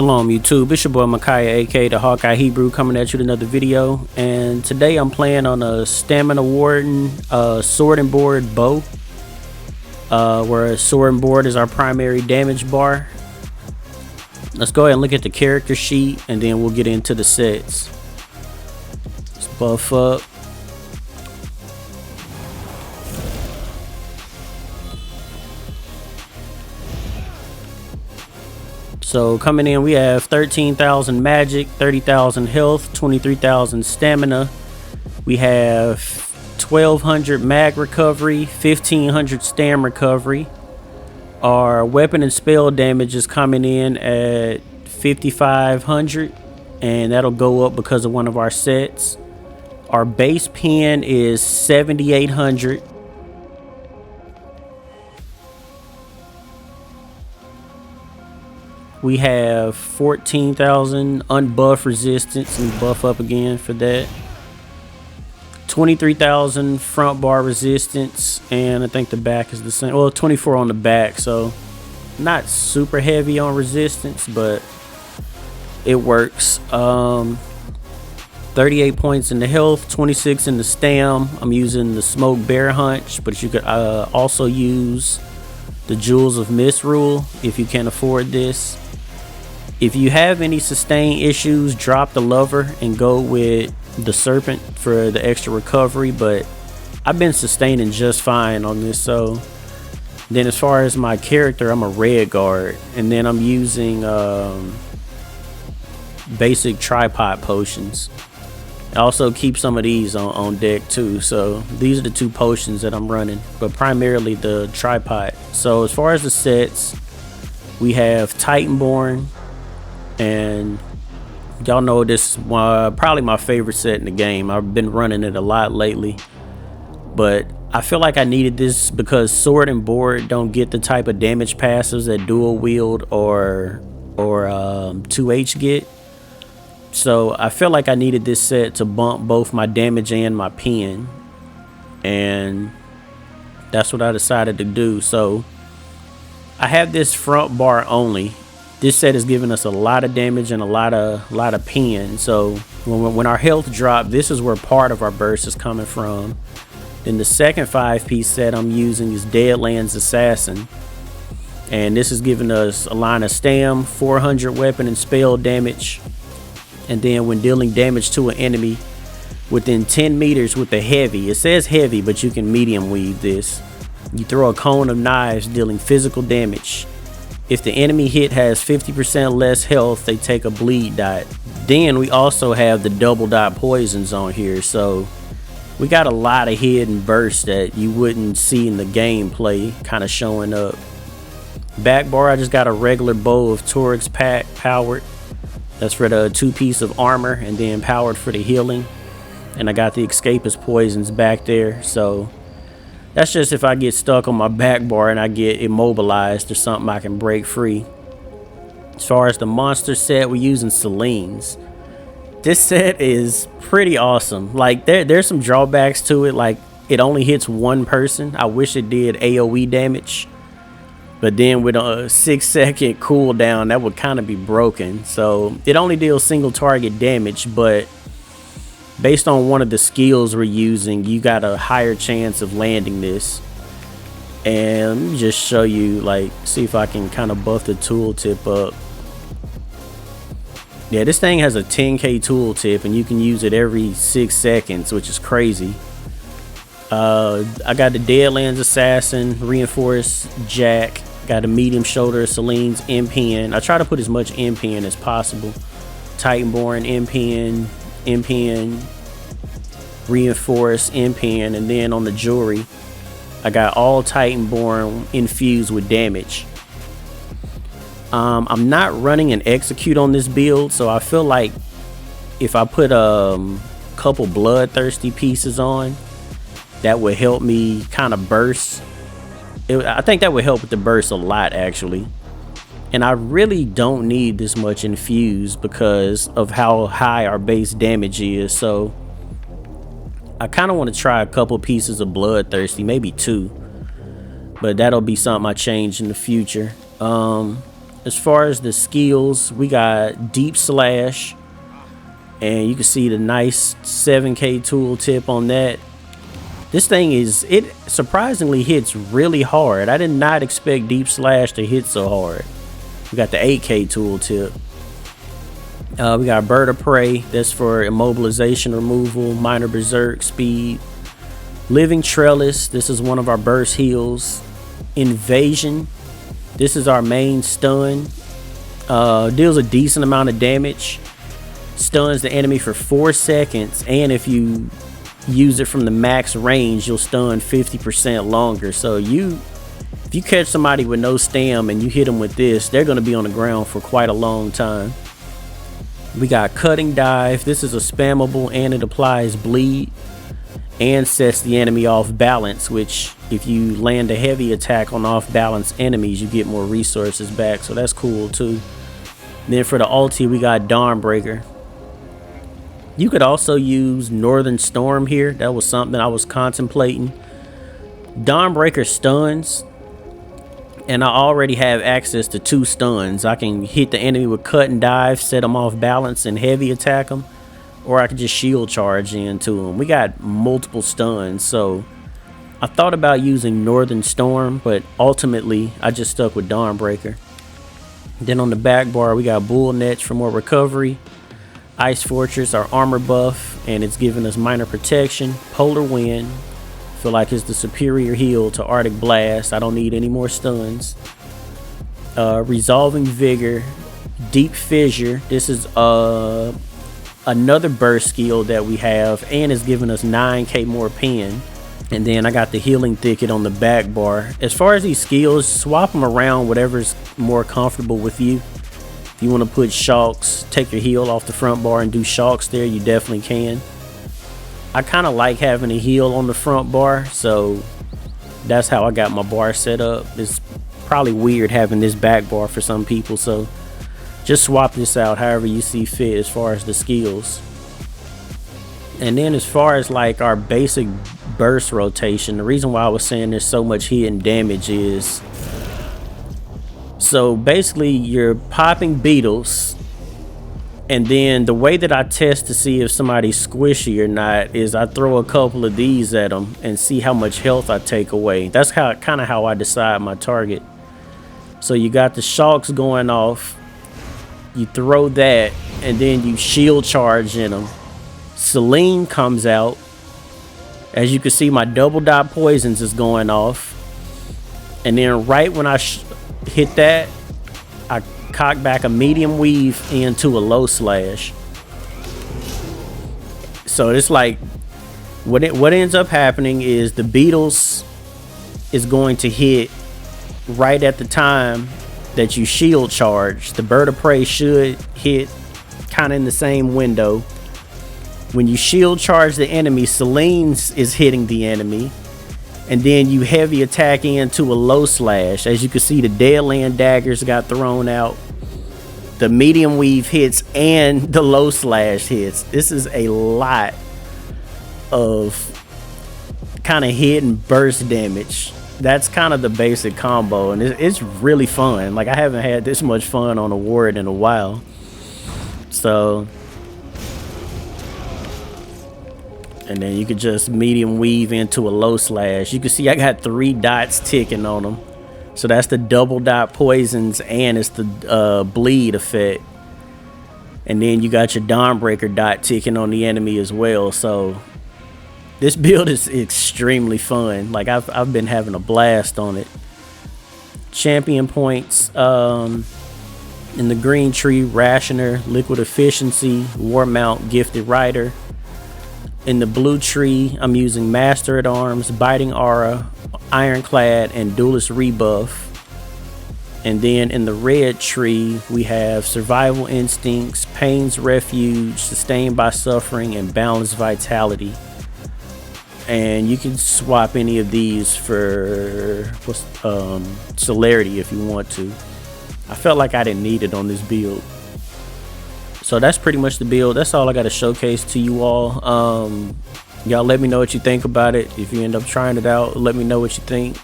Shalom YouTube, it's your boy Micaiah aka the Hawkeye Hebrew coming at you with another video, and today I'm playing on a Stamina Warden sword and board bow, where a sword and board is our primary damage bar. Let's go ahead and look at the character sheet and then we'll get into the sets. Let's buff up. So coming in, we have 13,000 magic, 30,000 health, 23,000 stamina. We have 1,200 mag recovery, 1,500 stam recovery. Our weapon and spell damage is coming in at 5,500, and that'll go up because of one of our sets. Our base pen is 7,800. We have 14,000 unbuff resistance, and buff up again for that. 23,000 front bar resistance, and I think the back is the same. Well, 24 on the back, so not super heavy on resistance, but it works. 38 points in the health, 26 in the stam. I'm using the smoke bear hunch, but you could also use the Jewels of Misrule if you can afford this. If you have any sustain issues, drop the lover and go with the serpent for the extra recovery, but I've been sustaining just fine on this. So then as far as my character, I'm a red guard, and then I'm using basic tripod potions. I also keep some of these on deck too, so these are the two potions that I'm running, but primarily the tripod. So as far as the sets, we have Titanborn, and y'all know this is probably my favorite set in the game. I've been running it a lot lately, but I feel like I needed this because sword and board don't get the type of damage passives that dual wield or 2H get. So I feel like I needed this set to bump both my damage and my pen, and that's what I decided to do. So I have this front bar only. This set is giving us a lot of damage and a lot of pen. So when our health drop, this is where part of our burst is coming from. Then the second 5-piece set I'm using is Deadlands Assassin, and this is giving us a line of stam, 400 weapon and spell damage, and then when dealing damage to an enemy within 10 meters with the heavy, it says heavy, but you can medium weave this. You throw a cone of knives dealing physical damage. If the enemy hit has 50% less health, they take a bleed dot. Then we also have the double dot poisons on here, so we got a lot of hidden bursts that you wouldn't see in the gameplay kind of showing up. Back bar, I just got a regular bow of Torix pack powered. That's for the 2-piece of armor, and then powered for the healing. And I got the escapist poisons back there, so that's just if I get stuck on my back bar and I get immobilized or something, I can break free. As far as the monster set, we're using Selene's. This set is pretty awesome. Like there's some drawbacks to it, like it only hits one person. I wish it did AoE damage, but then with a 6-second cooldown, that would kind of be broken. So it only deals single target damage, but based on one of the skills we're using, you got a higher chance of landing this. And let me just show you, like, see if I can kind of buff the tooltip up. Yeah, this thing has a 10k tooltip, and you can use it every 6 seconds, which is crazy. I got the Deadlands Assassin, Reinforced Jack, got a medium shoulder, Selene's M-Pen. I try to put as much M-Pen as possible. Titanborn, M-Pen, Reinforced, M-Pen, and then on the jewelry, I got all Titanborn infused with damage. I'm not running an execute on this build, so I feel like if I put a couple bloodthirsty pieces on, that would help me kind of burst. I think that would help with the burst a lot, actually. And I really don't need this much infused because of how high our base damage is. So I kind of want to try a couple pieces of bloodthirsty, maybe 2, but that'll be something I change in the future. As far as the skills, we got Deep Slash, and you can see the nice 7K tooltip on that. This thing it surprisingly hits really hard. I did not expect Deep Slash to hit so hard. We got the 8K tooltip. We got Bird of Prey. That's for immobilization removal, minor berserk speed. Living Trellis. This is one of our burst heals. Invasion. This is our main stun. Deals a decent amount of damage. Stuns the enemy for 4 seconds, and if you use it from the max range, you'll stun 50% longer. So if you catch somebody with no stam and you hit them with this, they're going to be on the ground for quite a long time. We got Cutting Dive. This is a spammable, and it applies bleed and sets the enemy off balance, which if you land a heavy attack on off balance enemies, you get more resources back, so that's cool too. And then for the ulti, we got Dawnbreaker. You could also use Northern Storm here. That was something I was contemplating. Dawnbreaker stuns, and I already have access to 2 stuns. I can hit the enemy with Cut and Dive, set them off balance, and heavy attack them, or I could just shield charge into them. We got multiple stuns, so I thought about using Northern Storm, but ultimately I just stuck with Dawnbreaker. Then on the back bar, we got Bull Netch for more recovery. Ice Fortress, our armor buff, and it's giving us minor protection. Polar Wind, feel like it's the superior heal to Arctic Blast. I don't need any more stuns. Resolving Vigor, Deep Fissure. This is another burst skill that we have, and it's giving us 9k more pen. And then I got the Healing Thicket on the back bar. As far as these skills, swap them around, whatever's more comfortable with you. If you want to put shocks, take your heal off the front bar and do shocks there, you definitely can. I kind of like having a heal on the front bar, so that's how I got my bar set up. It's probably weird having this back bar for some people, so just swap this out however you see fit as far as the skills. And then as far as like our basic burst rotation, the reason why I was saying there's so much hidden damage is, so basically you're popping beetles, and then the way that I test to see if somebody's squishy or not is I throw a couple of these at them and see how much health I take away. That's kind of how I decide my target. So you got the shocks going off, you throw that, and then you shield charge in them. Selene comes out. As you can see, my double dot poisons is going off, and then right when I hit that, I cock back a medium weave into a low slash. So it's like what ends up happening is the beetles is going to hit right at the time that you shield charge. The Bird of Prey should hit kind of in the same window. When you shield charge the enemy, Selene's is hitting the enemy, and then you heavy attack into a low slash. As you can see, the Deadland daggers got thrown out, the medium weave hits, and the low slash hits. This is a lot of kind of hidden burst damage. That's kind of the basic combo, and it's really fun. Like, I haven't had this much fun on a Warden in a while. So, and then you could just medium weave into a low slash. You can see I got 3 dots ticking on them. So that's the double dot poisons, and it's the bleed effect. And then you got your Dawnbreaker dot ticking on the enemy as well. So this build is extremely fun. Like, I've been having a blast on it. Champion points in the green tree, Rationer, Liquid Efficiency, War Mount, Gifted Rider. In the blue tree, I'm using Master at Arms, Biting Aura, Ironclad, and Duelist Rebuff. And then in the red tree, we have Survival Instincts, Pain's Refuge, Sustained by Suffering, and Balanced Vitality. And you can swap any of these for Celerity if you want to. I felt like I didn't need it on this build. So that's pretty much the build. That's all I got to showcase to you all. Y'all let me know what you think about it. If you end up trying it out, let me know what you think.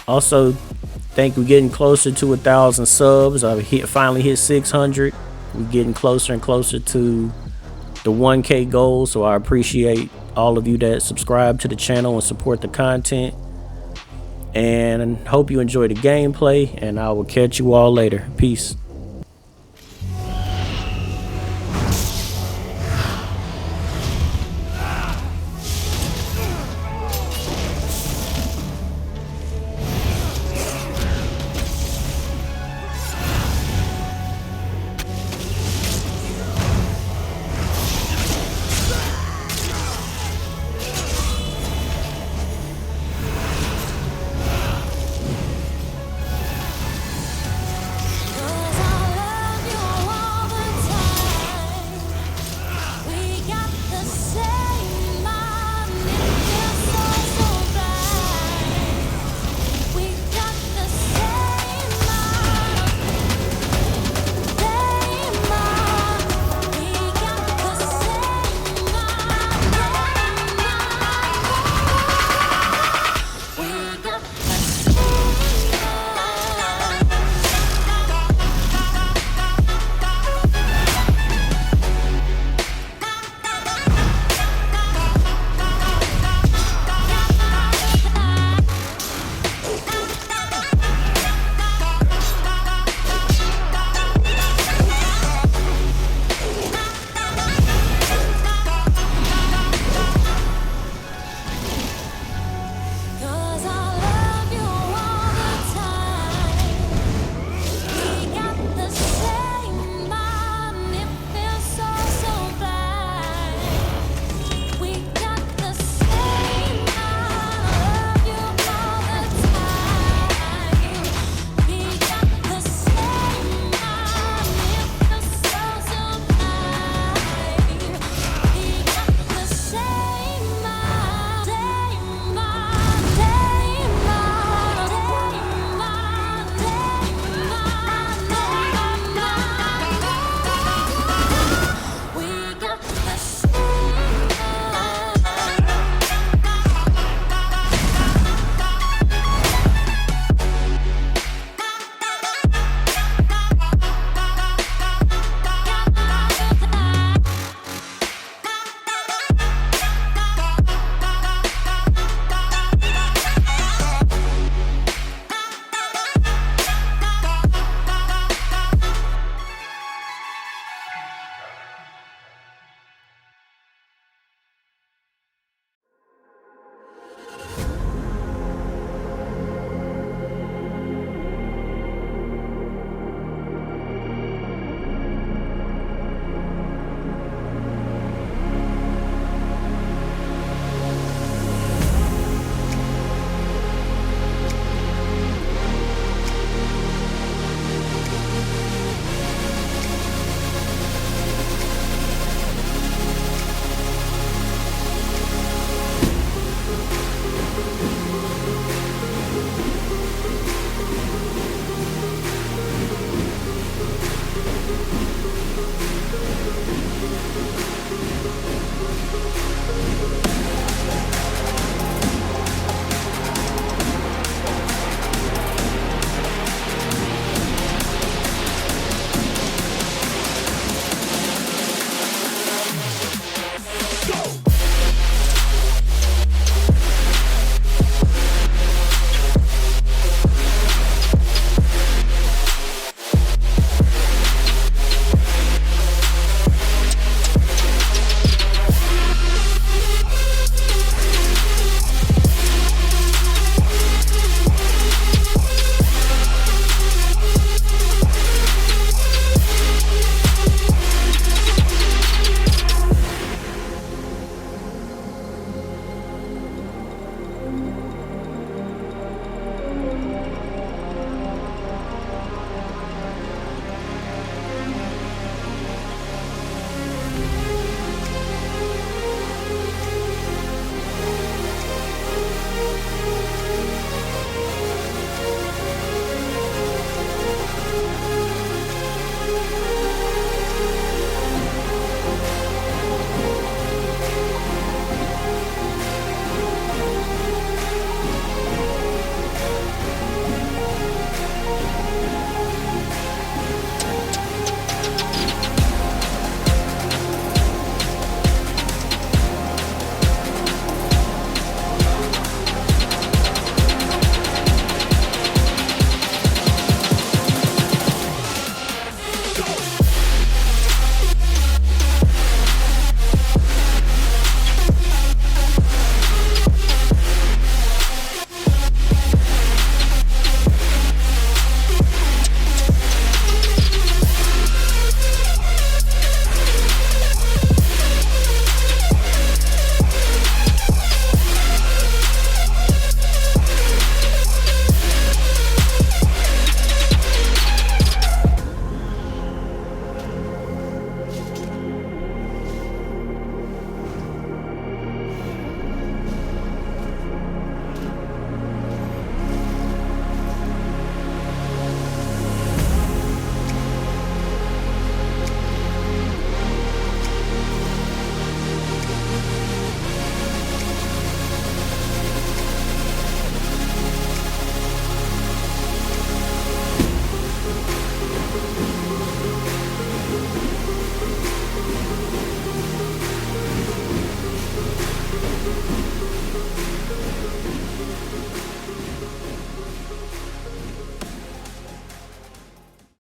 Also, think we're getting closer to 1,000 subs. I finally hit 600. We're getting closer and closer to the 1K goal, so I appreciate all of you that subscribe to the channel and support the content, and hope you enjoy the gameplay, and I will catch you all later. Peace.